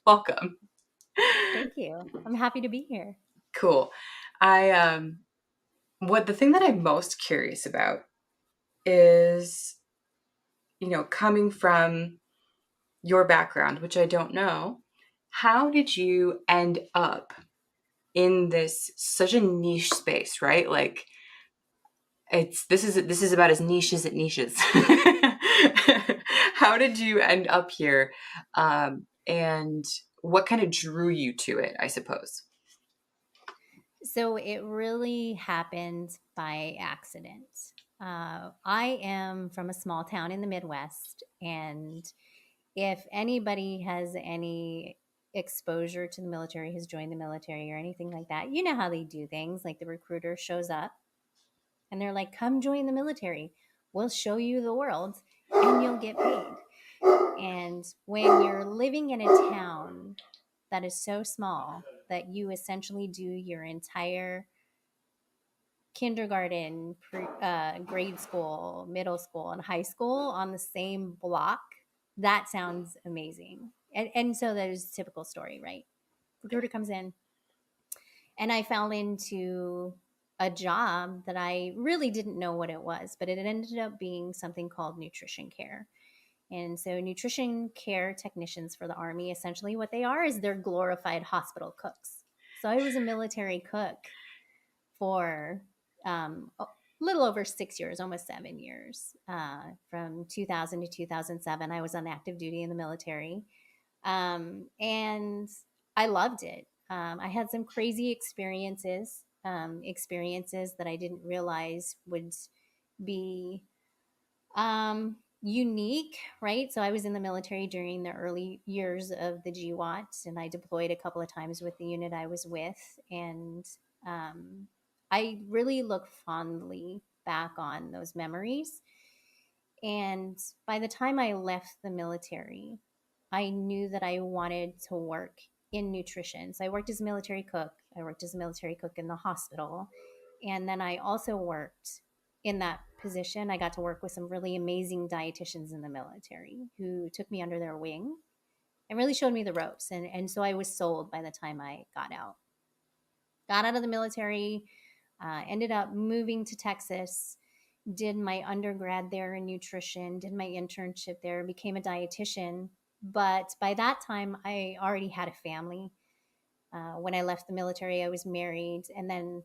Welcome. Thank you. I'm happy to be here. Cool. I what the thing that I'm most curious about is, coming from your background, which I don't know, how did you end up in this such a niche space, right? Like this is about as niche as it niches. How did you end up here? And what kind of drew you to it, I suppose? So it really happened by accident. I am from a small town in the Midwest, and if anybody has any exposure to the military, has joined the military or anything like that, you know how they do things. Like the recruiter shows up and they're like, "Come join the military. We'll show you the world and you'll get paid." And when you're living in a town that is so small that you essentially do your entire kindergarten, grade school, middle school, and high school on the same block, that sounds amazing. And so there's a typical story, right? Recruiter comes in, and I fell into a job that I really didn't know what it was, but it ended up being something called nutrition care. And so, nutrition care technicians for the Army, essentially, what they are is they're glorified hospital cooks. So, I was a military cook for a little over 6 years, almost 7 years. From 2000 to 2007, I was on active duty in the military. And I loved it. I had some crazy experiences that I didn't realize would be unique, right? So I was in the military during the early years of the GWAT, and I deployed a couple of times with the unit I was with. And um, I really look fondly back on those memories. And by the time I left the military, I knew that I wanted to work in nutrition. So I worked as a military cook. I worked as a military cook in the hospital. And then I also worked in that position. I got to work with some really amazing dietitians in the military who took me under their wing and really showed me the ropes. And so I was sold by the time I got out. Got out of the military, ended up moving to Texas, did my undergrad there in nutrition, did my internship there, became a dietitian. But by that time, I already had a family. When I left the military, I was married and then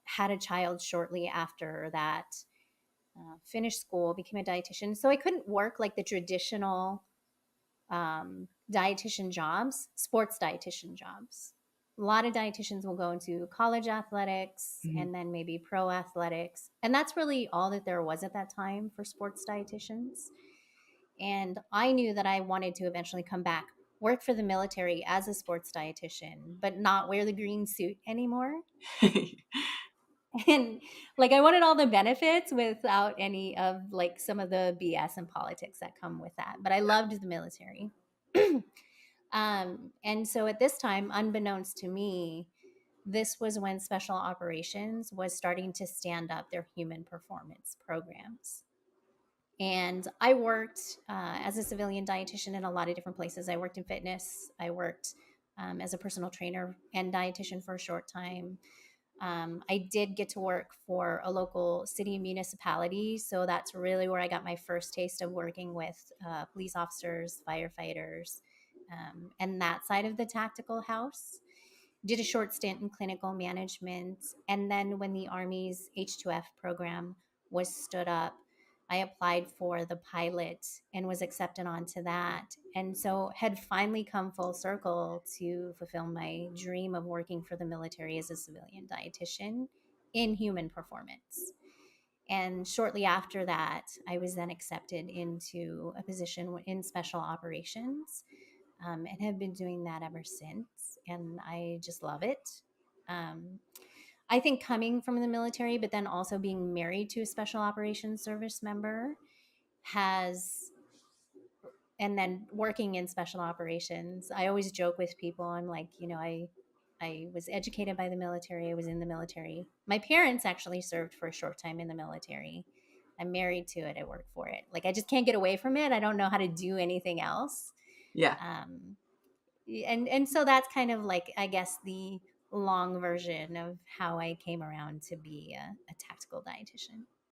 had a child shortly after that. Finished school, became a dietitian. So I couldn't work like the traditional dietitian jobs, sports dietitian jobs. A lot of dietitians will go into college athletics Mhm. and then maybe pro athletics. And that's really all that there was at that time for sports dietitians. And I knew that I wanted to eventually come back, work for the military as a sports dietitian, but not wear the green suit anymore. And like I wanted all the benefits without any of like some of the BS and politics that come with that. But I loved the military. And so at this time, unbeknownst to me, this was when special operations was starting to stand up their human performance programs. And I worked as a civilian dietitian in a lot of different places. I worked in fitness. I worked as a personal trainer and dietitian for a short time. I did get to work for a local city municipality. So that's really where I got my first taste of working with police officers, firefighters, and that side of the tactical house. Did a short stint in clinical management. And then when the Army's H2F program was stood up, I applied for the pilot and was accepted onto that. And so had finally come full circle to fulfill my dream of working for the military as a civilian dietitian in human performance. And shortly after that, I was then accepted into a position in special operations and have been doing that ever since. And I just love it. Um, I think coming from the military, but then also being married to a special operations service member has, and then working in special operations, I always joke with people. I'm like, I was educated by the military. I was in the military. My parents actually served for a short time in the military. I'm married to it. I work for it. Like I just can't get away from it. I don't know how to do anything else. Yeah. Um, And so that's kind of like, I guess, the long version of how I came around to be a tactical dietitian.